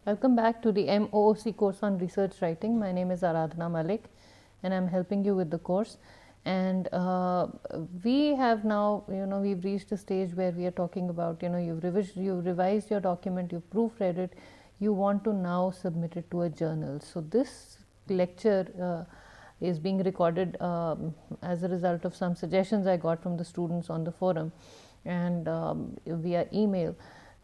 Welcome back to the MOOC course on research writing. My name is Aradhana Malik and I am helping you with the course. And we have now, we've reached a stage where we are talking about, you've revised your document, you've proofread it, you want to now submit it to a journal. So this lecture is being recorded as a result of some suggestions I got from the students on the forum and via email.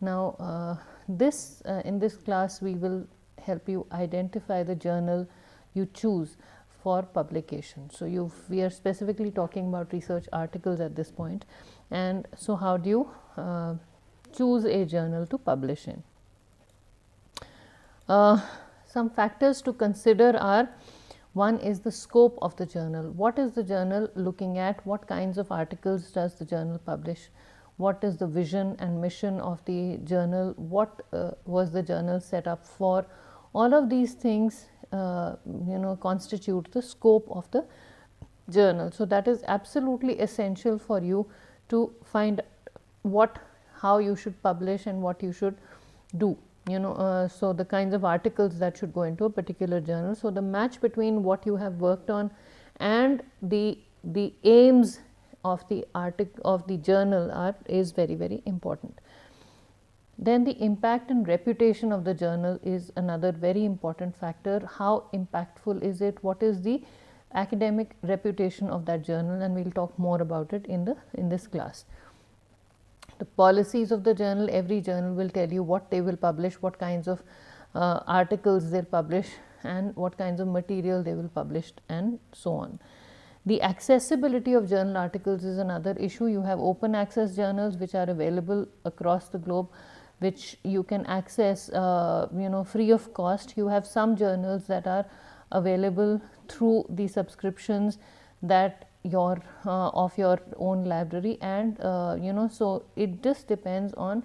Now, in this class, we will help you identify the journal you choose for publication. So, we are specifically talking about research articles at this point. And so, how do you choose a journal to publish in? Some factors to consider are: one is the scope of the journal. What is the journal looking at? What kinds of articles does the journal publish? What is the vision and mission of the journal? What was the journal set up for? All of these things constitute the scope of the journal. So that is absolutely essential for you to find how you should publish and what you should do. So the kinds of articles that should go into a particular journal. So the match between what you have worked on and the aims of the journal is very, very important. Then the impact and reputation of the journal is another very important factor. How impactful is it? What is the academic reputation of that journal? And we'll talk more about it in this class. The policies of the journal: every journal will tell you what they will publish, what kinds of articles they'll publish, and what kinds of material they will publish, and so on. The accessibility of journal articles is another issue. You have open access journals which are available across the globe, which you can access free of cost. You have some journals that are available through the subscriptions that of your own library, and so it just depends on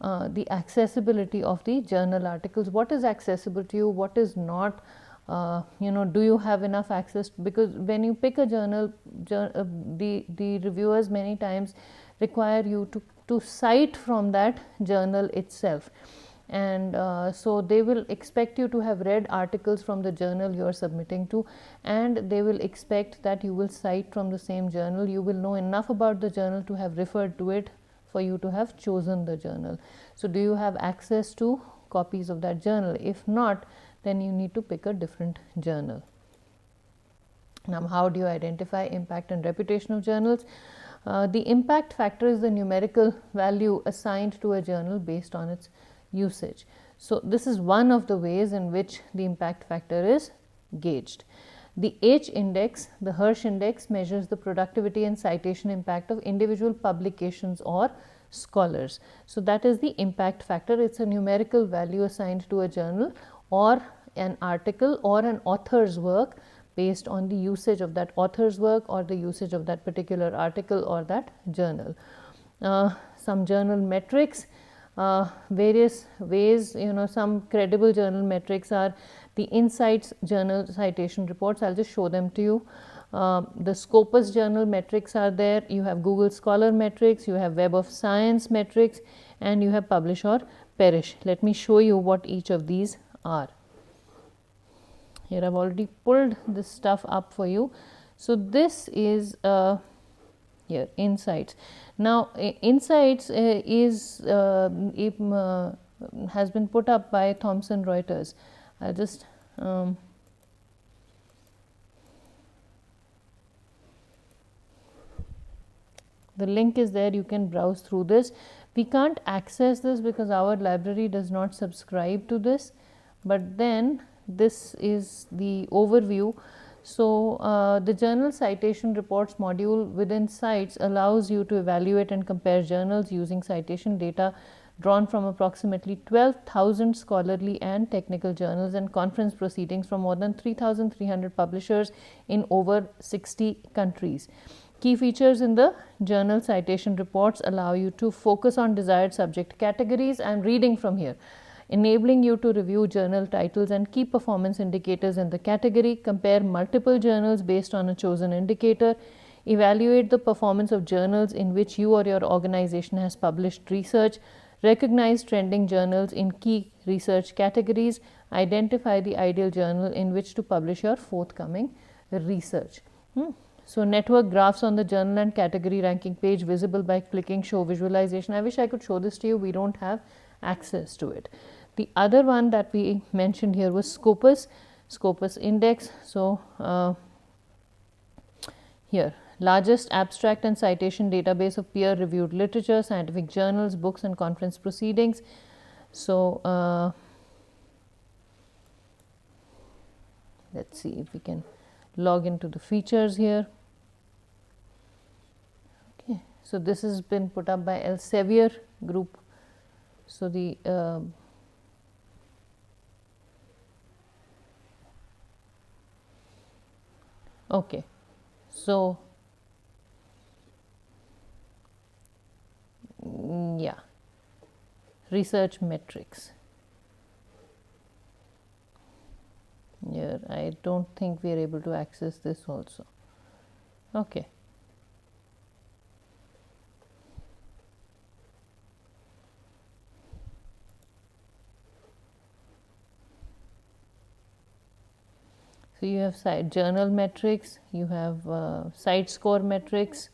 the accessibility of the journal articles. What is accessible to you, what is not? Do you have enough access? Because when you pick a journal, the reviewers many times require you to cite from that journal itself, and so they will expect you to have read articles from the journal you are submitting to, and they will expect that you will cite from the same journal. You will know enough about the journal to have referred to it for you to have chosen the journal. So do you have access to copies of that journal? If not, then you need to pick a different journal. Now, how do you identify impact and reputation of journals? The impact factor is the numerical value assigned to a journal based on its usage. So this is one of the ways in which the impact factor is gauged. The H index, the Hirsch index, measures the productivity and citation impact of individual publications or scholars. So that is the impact factor. It's a numerical value assigned to a journal or an article or an author's work based on the usage of that author's work or the usage of that particular article or that journal. Some journal metrics, various ways, some credible journal metrics are the Insights journal citation reports. I'll just show them to you. The Scopus journal metrics are there. You have Google Scholar metrics, you have Web of Science metrics, and you have Publish or Perish. Let me show you what each of these are. Here I've already pulled this stuff up for you. So this is here, Insights. Now Insights has been put up by Thomson Reuters. I'll just the link is there, you can browse through this. We can't access this because our library does not subscribe to this, but then this is the overview. So the journal citation reports module within CITES allows you to evaluate and compare journals using citation data drawn from approximately 12,000 scholarly and technical journals and conference proceedings from more than 3,300 publishers in over 60 countries. Key features in the journal citation reports allow you to focus on desired subject categories. I am reading from here. Enabling you to review journal titles and key performance indicators in the category, compare multiple journals based on a chosen indicator, evaluate the performance of journals in which you or your organization has published research, recognize trending journals in key research categories, identify the ideal journal in which to publish your forthcoming research. So, network graphs on the journal and category ranking page visible by clicking show visualization. I wish I could show this to you, we don't have access to it. The other one that we mentioned here was Scopus index. So, here largest abstract and citation database of peer reviewed literature, scientific journals, books and conference proceedings. So, let us see if we can log into the features here. Okay. So, this has been put up by Elsevier group. So, the okay. So, yeah, research metrics. Here, I don't think we are able to access this also. Okay. So, you have site journal metrics, you have site score metrics,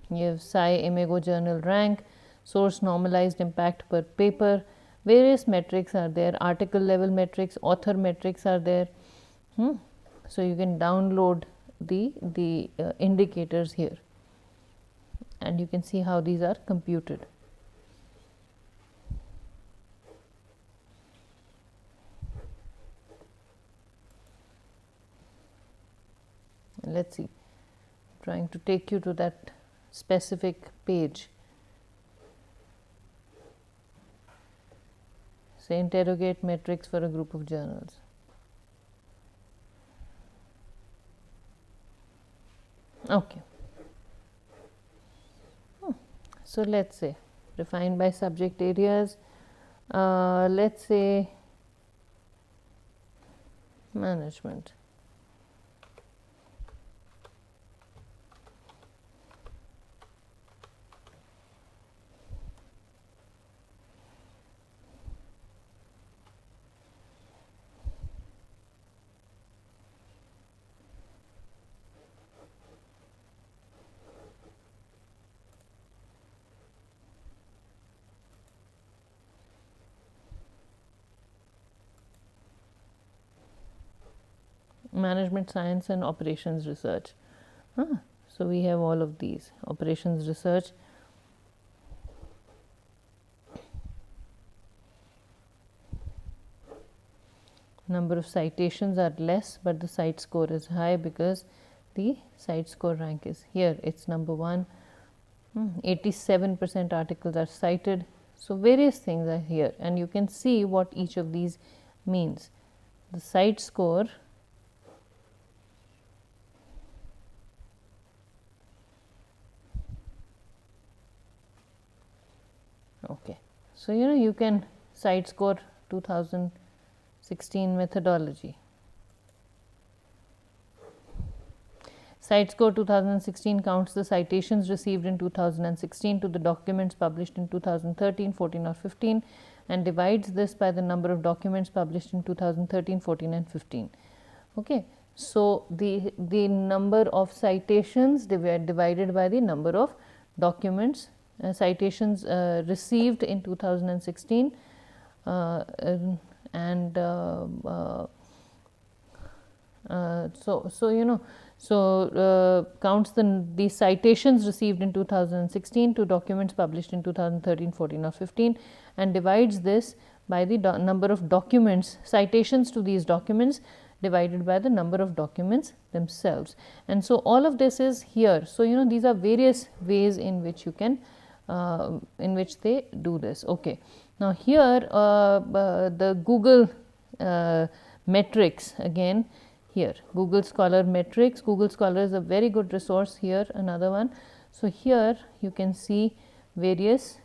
you have Imago journal rank, source normalized impact per paper, various metrics are there, article level metrics, author metrics are there. So, you can download the indicators here and you can see how these are computed. Let us see, trying to take you to that specific page. Say interrogate metrics for a group of journals. Okay. So, let us say refined by subject areas, let us say management. Management science and operations research. So, we have all of these operations research. Number of citations are less, but the site score is high because the site score rank is here, it is number 1. 87% articles are cited. So, various things are here and you can see what each of these means. The site score okay. So, you can site score 2016 methodology. Site score 2016 counts the citations received in 2016 to the documents published in 2013, 14 or 15 and divides this by the number of documents published in 2013, 14 and 15. Okay. So, the number of citations divided by the number of documents citations received in 2016 and counts the citations received in 2016 to documents published in 2013, 14 or 15 and divides this by the number of documents, citations to these documents divided by the number of documents themselves. And so, all of this is here. So, these are various ways in which you can in which they do this. Okay. Now, here the Google metrics again here, Google Scholar metrics. Google Scholar is a very good resource here, another one. So, here you can see various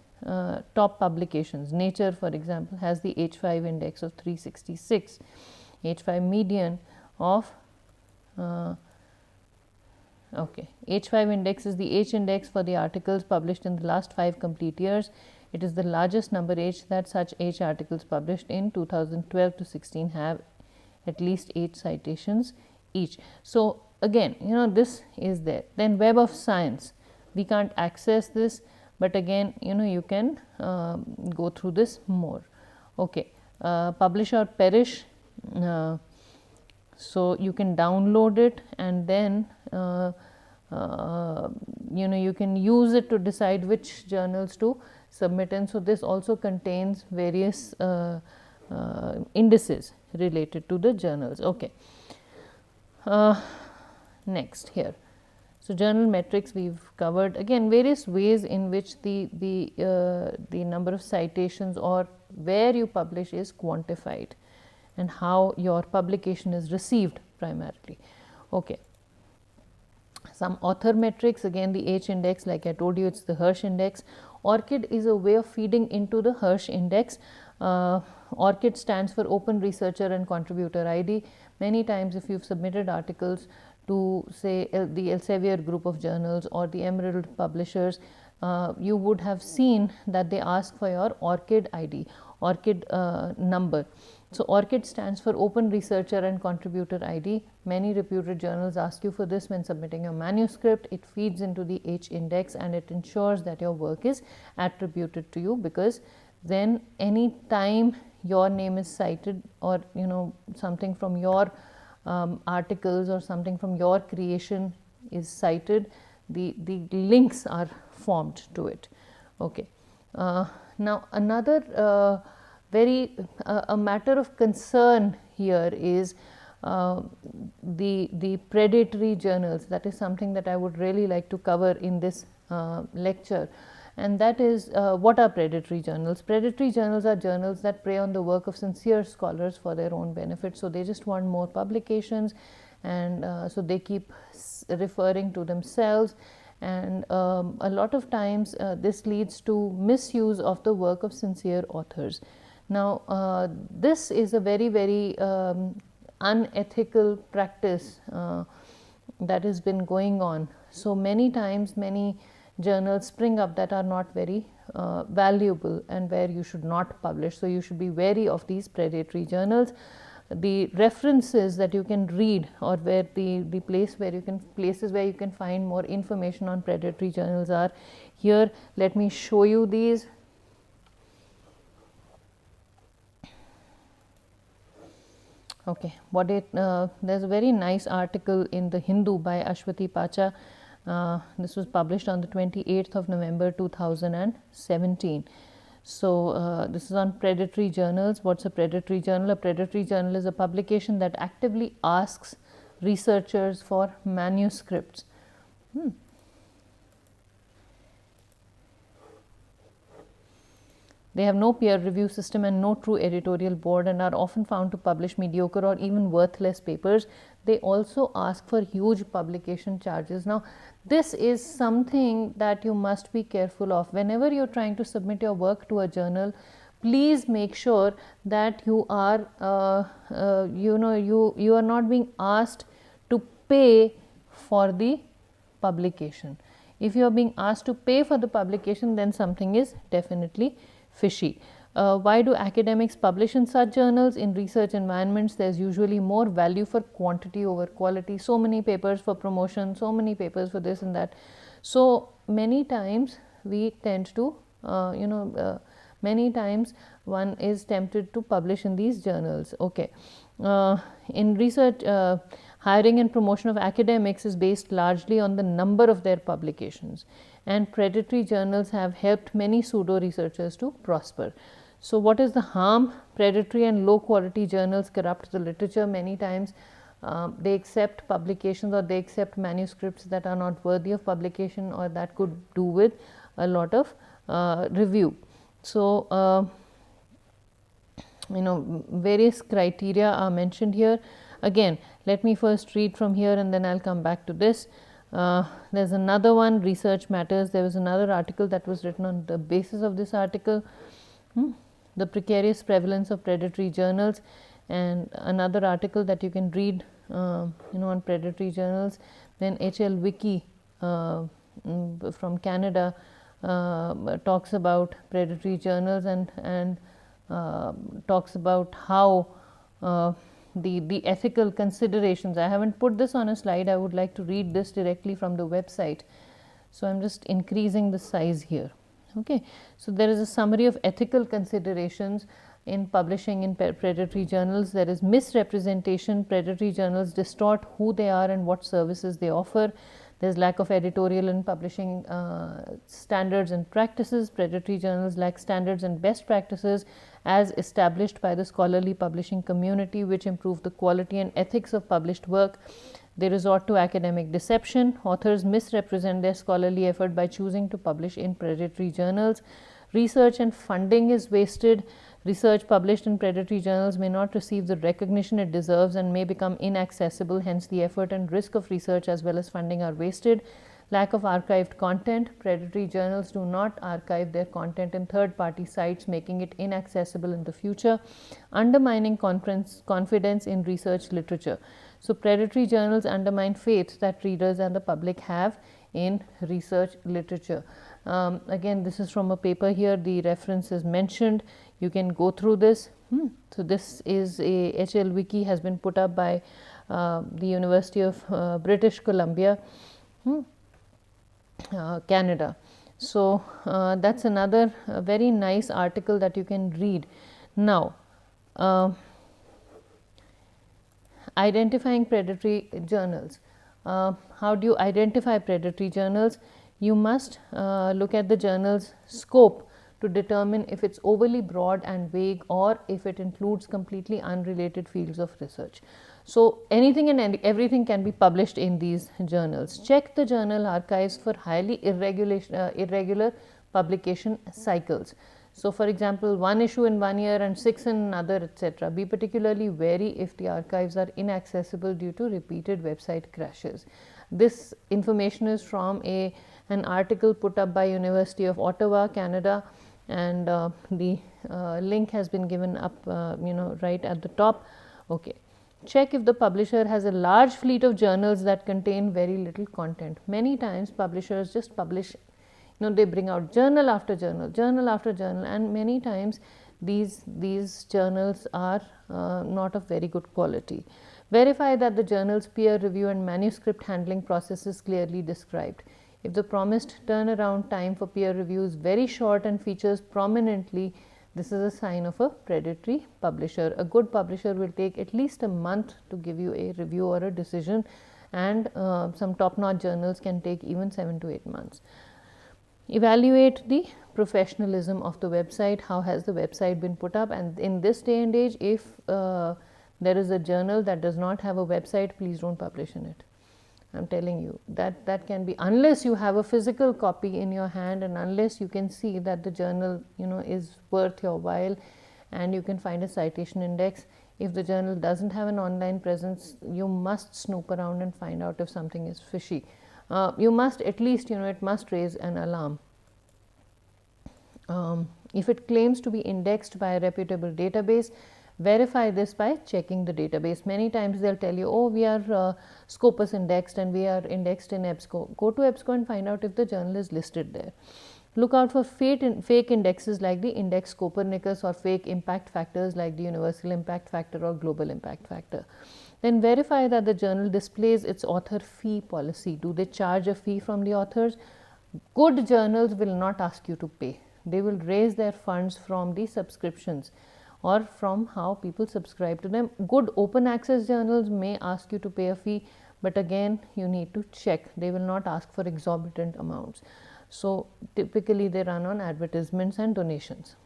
top publications. Nature, for example, has the H5 index of 366, H5 median of okay. H5 index is the H index for the articles published in the last 5 complete years. It is the largest number H that such H articles published in 2012 to 16 have at least 8 citations each. So, again, you know, this is there. Then Web of Science, we can't access this, but again, you know, you can go through this more. Okay. Publish or perish, so you can download it, and then you know, you can use it to decide which journals to submit in. So, this also contains various indices related to the journals. Okay. Next here. So, journal metrics we have covered, again various ways in which the number of citations or where you publish is quantified, and how your publication is received primarily. Okay. Some author metrics, again the H index, like I told you, it is the Hirsch index. ORCID is a way of feeding into the Hirsch index. ORCID stands for Open Researcher and Contributor ID. Many times if you have submitted articles to say the Elsevier group of journals or the Emerald publishers, you would have seen that they ask for your ORCID ID, ORCID number. So, ORCID stands for Open Researcher and Contributor ID. Many reputed journals ask you for this when submitting your manuscript. It feeds into the H index and it ensures that your work is attributed to you, because then any time your name is cited, or you know, something from your articles or something from your creation is cited, the links are formed to it. Okay. Now, another a matter of concern here is the predatory journals. That is something that I would really like to cover in this lecture, and that is what are predatory journals. Predatory journals are journals that prey on the work of sincere scholars for their own benefit. So, they just want more publications, and so they keep referring to themselves, and a lot of times this leads to misuse of the work of sincere authors. Now, this is a very unethical practice that has been going on. So, many times many journals spring up that are not very valuable and where you should not publish. So, you should be wary of these predatory journals. The references that you can read, or where the places where you can find more information on predatory journals are here. Let me show you these. Okay, there's a very nice article in the Hindu by Ashwati Pacha. This was published on the 28th of November 2017. So, this is on predatory journals. What's a predatory journal? A predatory journal is a publication that actively asks researchers for manuscripts. They have no peer review system and no true editorial board, and are often found to publish mediocre or even worthless papers. They also ask for huge publication charges. Now, this is something that you must be careful of. Whenever you are trying to submit your work to a journal, please make sure that you are you are not being asked to pay for the publication. If you are being asked to pay for the publication, then something is definitely fishy. Why do academics publish in such journals? In research environments, there is usually more value for quantity over quality. So many papers for promotion, so many papers for this and that. So many times we tend to many times one is tempted to publish in these journals. Okay. In research, hiring and promotion of academics is based largely on the number of their publications, and predatory journals have helped many pseudo researchers to prosper. So, what is the harm? Predatory and low quality journals corrupt the literature. Many times they accept publications, or they accept manuscripts that are not worthy of publication, or that could do with a lot of review. So, various criteria are mentioned here. Again, let me first read from here and then I will come back to this. There is another one, Research Matters. There was another article that was written on the basis of this article, the precarious prevalence of predatory journals, and another article that you can read on predatory journals. Then HL Wiki from Canada talks about predatory journals and talks about how the ethical considerations. I haven't put this on a slide. I would like to read this directly from the website. So I'm just increasing the size here. Okay. So there is a summary of ethical considerations in publishing in predatory journals. There is misrepresentation. Predatory journals distort who they are and what services they offer. There's lack of editorial and publishing standards and practices. Predatory journals lack standards and best practices as established by the scholarly publishing community, which improve the quality and ethics of published work. They resort to academic deception. Authors misrepresent their scholarly effort by choosing to publish in predatory journals. Research and funding is wasted. Research published in predatory journals may not receive the recognition it deserves and may become inaccessible. Hence, the effort and risk of research as well as funding are wasted. Lack of archived content. Predatory journals do not archive their content in third-party sites, making it inaccessible in the future. Undermining confidence in research literature. So, predatory journals undermine faith that readers and the public have in research literature. Again, this is from a paper here. The reference is mentioned. You can go through this. So, this is a HL Wiki has been put up by the University of British Columbia, Canada. So, that's another very nice article that you can read. Now, identifying predatory journals. How do you identify predatory journals? You must look at the journal's scope to determine if it's overly broad and vague or if it includes completely unrelated fields of research. So, anything and everything can be published in these journals. Check the journal archives for highly irregular publication cycles. So, for example, 1 issue in 1 year and 6 in another, etc. Be particularly wary if the archives are inaccessible due to repeated website crashes. This information is from an article put up by University of Ottawa, Canada, and the link has been given up right at the top. Okay. Check if the publisher has a large fleet of journals that contain very little content. Many times publishers just publish, they bring out journal after journal, and many times these journals are not of very good quality. Verify that the journal's peer review and manuscript handling process is clearly described. If the promised turnaround time for peer review is very short and features prominently, this is a sign of a predatory publisher. A good publisher will take at least a month to give you a review or a decision, and some top-notch journals can take even 7 to 8 months. Evaluate the professionalism of the website. How has the website been put up? And in this day and age, if there is a journal that does not have a website, please don't publish in it. I'm telling you that can be, unless you have a physical copy in your hand and unless you can see that the journal is worth your while and you can find a citation index. If the journal doesn't have an online presence, you must snoop around and find out if something is fishy. You must at least, it must raise an alarm. If it claims to be indexed by a reputable database, verify this by checking the database. Many times they'll tell you, oh, we are Scopus indexed and we are indexed in EBSCO. Go to EBSCO and find out if the journal is listed there. Look out for fake indexes like the index Copernicus or fake impact factors like the universal impact factor or global impact factor. Then verify that the journal displays its author fee policy. Do they charge a fee from the authors? Good journals will not ask you to pay. They will raise their funds from the subscriptions or from how people subscribe to them. Good open access journals may ask you to pay a fee, but again you need to check. They will not ask for exorbitant amounts. So, typically they run on advertisements and donations.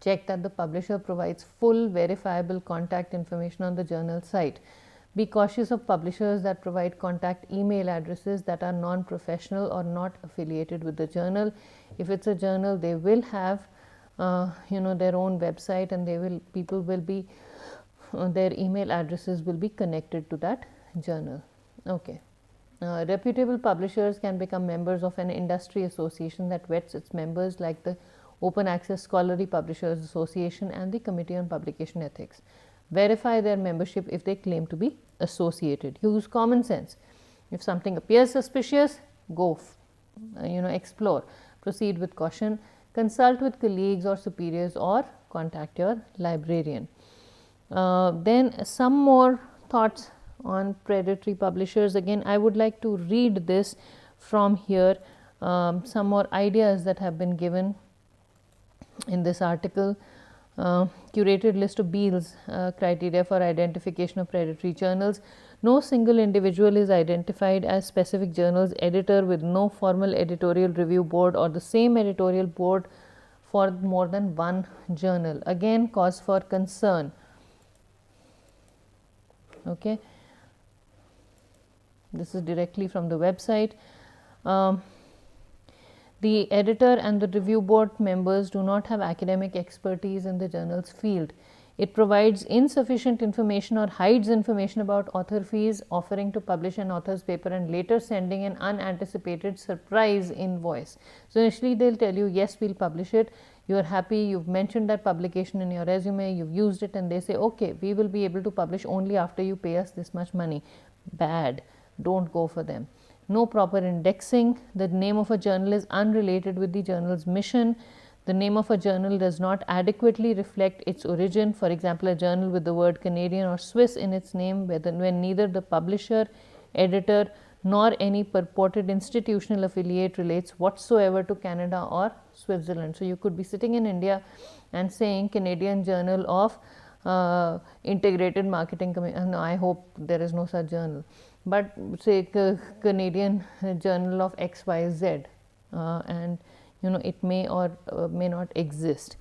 Check that the publisher provides full verifiable contact information on the journal site. Be cautious of publishers that provide contact email addresses that are non-professional or not affiliated with the journal. If it's a journal, they will have their own website, and people will be their email addresses will be connected to that journal. Okay. Reputable publishers can become members of an industry association that vets its members, like the Open Access Scholarly Publishers Association and the Committee on Publication Ethics. Verify their membership if they claim to be associated. Use common sense. If something appears suspicious, go explore. Proceed with caution. Consult with colleagues or superiors, or contact your librarian. Then some more thoughts on predatory publishers. Again, I would like to read this from here, some more ideas that have been given in this article. Curated list of Beall's criteria for identification of predatory journals. No single individual is identified as specific journal's editor, with no formal editorial review board or the same editorial board for more than one journal. Again, cause for concern. Okay, this is directly from the website. The editor and the review board members do not have academic expertise in the journal's field. It provides insufficient information or hides information about author fees, offering to publish an author's paper and later sending an unanticipated surprise invoice. So initially they'll tell you, yes, we'll publish it. You're happy, you've mentioned that publication in your resume, you've used it, and they say, okay, we will be able to publish only after you pay us this much money. Bad. Don't go for them. No proper indexing. The name of a journal is unrelated with the journal's mission. The name of a journal does not adequately reflect its origin. For example, a journal with the word Canadian or Swiss in its name, when neither the publisher, editor, nor any purported institutional affiliate relates whatsoever to Canada or Switzerland. So you could be sitting in India and saying Canadian Journal of Integrated Marketing. No, I hope there is no such journal. But say Canadian Journal of XYZ, and it may or may not exist.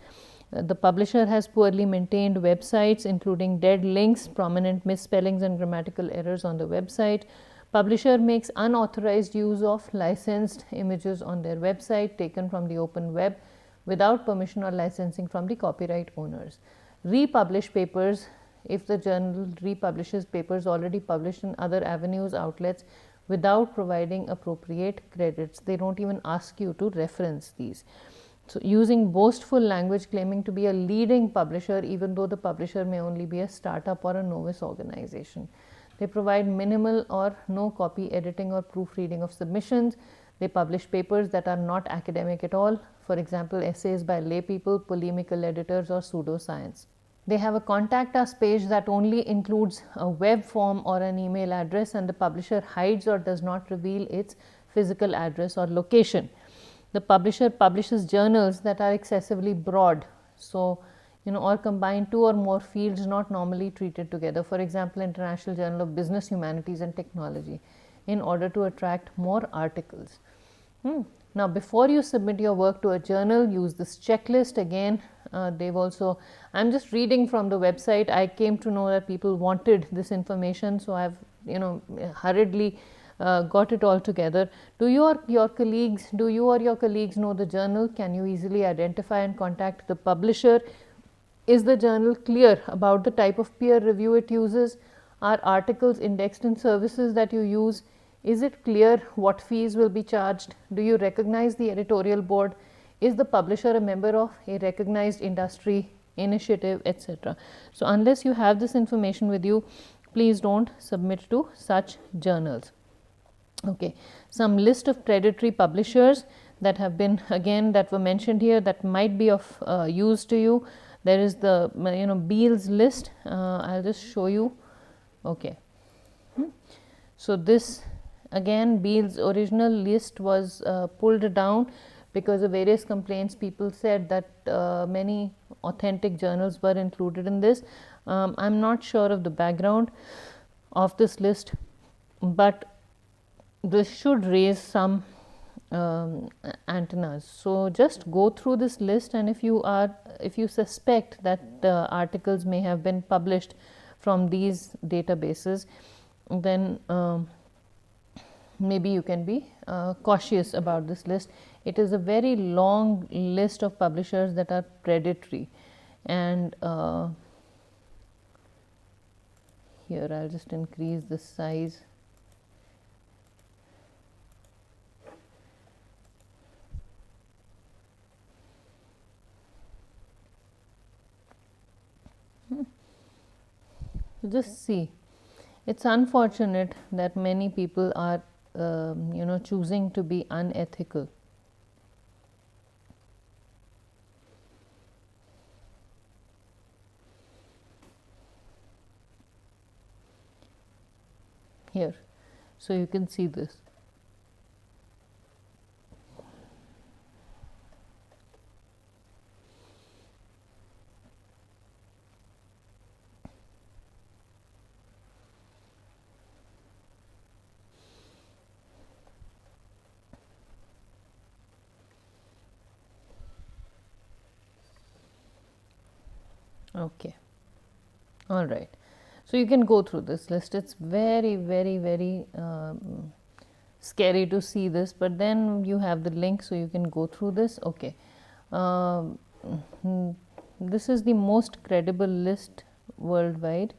The publisher has poorly maintained websites, including dead links, prominent misspellings and grammatical errors on the website. Publisher makes unauthorized use of licensed images on their website taken from the open web without permission or licensing from the copyright owners. Republish papers. If the journal republishes papers already published in other avenues, outlets, without providing appropriate credits, they don't even ask you to reference these. So using boastful language, claiming to be a leading publisher even though the publisher may only be a startup or a novice organization. They provide minimal or no copy editing or proofreading of submissions. They publish papers that are not academic at all, for example, essays by lay people, polemical editors, or pseudoscience. They have a contact us page that only includes a web form or an email address, and the publisher hides or does not reveal its physical address or location. The publisher publishes journals that are excessively broad, so or combine two or more fields not normally treated together, for example, International Journal of Business, Humanities and Technology, in order to attract more articles. Now, before you submit your work to a journal, use this checklist. Again, they've also, I'm just reading from the website. I came to know that people wanted this information, so I've hurriedly got it all together. Do you or your colleagues know the journal? Can you easily identify and contact the publisher? Is the journal clear about the type of peer review it uses? Are articles indexed in services that you use? Is it clear what fees will be charged? Do you recognize the editorial board? Is the publisher a member of a recognized industry initiative, etc.? So unless you have this information with you, please don't submit to such journals. Okay, some list of predatory publishers that have been, again, that were mentioned here, that might be of use to you. There is the Beall's list. I'll just show you. Okay, so this, again, Beall's original list was pulled down because of various complaints. People said that many authentic journals were included in this. I'm not sure of the background of this list, but this should raise some antennas. So just go through this list, and if you suspect that articles may have been published from these databases, then maybe you can be cautious about this list. It is a very long list of publishers that are predatory, and here I'll just increase the size. Just see, it's unfortunate that many people are choosing to be unethical. Here, so you can see this. Okay, all right. So you can go through this list. It's very, very, very scary to see this, but then you have the link, so you can go through this. Okay, this is the most credible list worldwide.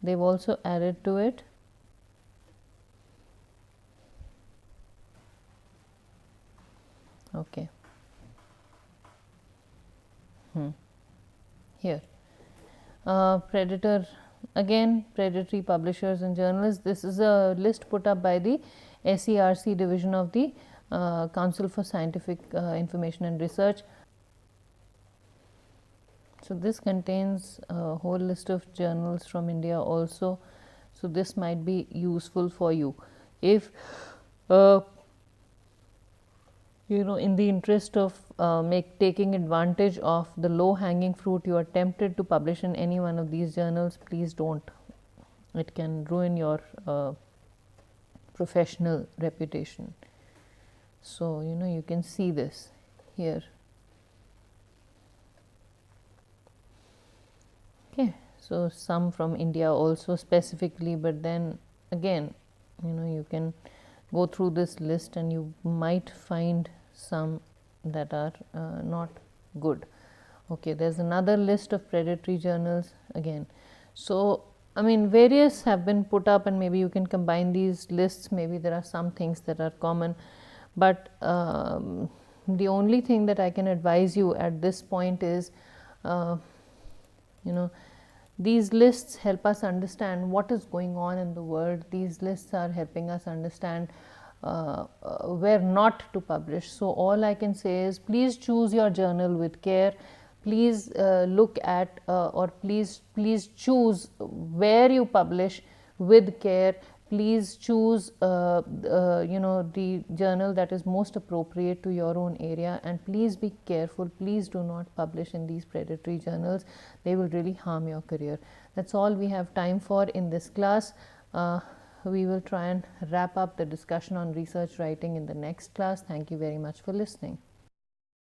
They've also added to it. Okay. Here. Predator, again, predatory publishers and journalists. This is a list put up by the SERC division of the Council for Scientific Information and Research. So this contains a whole list of journals from India also. So this might be useful for you if in the interest of taking advantage of the low hanging fruit you are tempted to publish in any one of these journals, please don't. It can ruin your professional reputation. So you can see this here. Okay, so some from India also specifically, but then again you can go through this list and you might find some that are not good. Okay, there's another list of predatory journals again. So I mean, various have been put up, and maybe you can combine these lists. Maybe there are some things that are common, but the only thing that I can advise you at this point is these lists help us understand what is going on in the world. These lists are helping us understand where not to publish. So all I can say is, please choose your journal with care. Please look at or please choose where you publish with care. Please choose the journal that is most appropriate to your own area, and please be careful. Please do not publish in these predatory journals. They will really harm your career. That's all we have time for in this class. We will try and wrap up the discussion on research writing in the next class. Thank you very much for listening.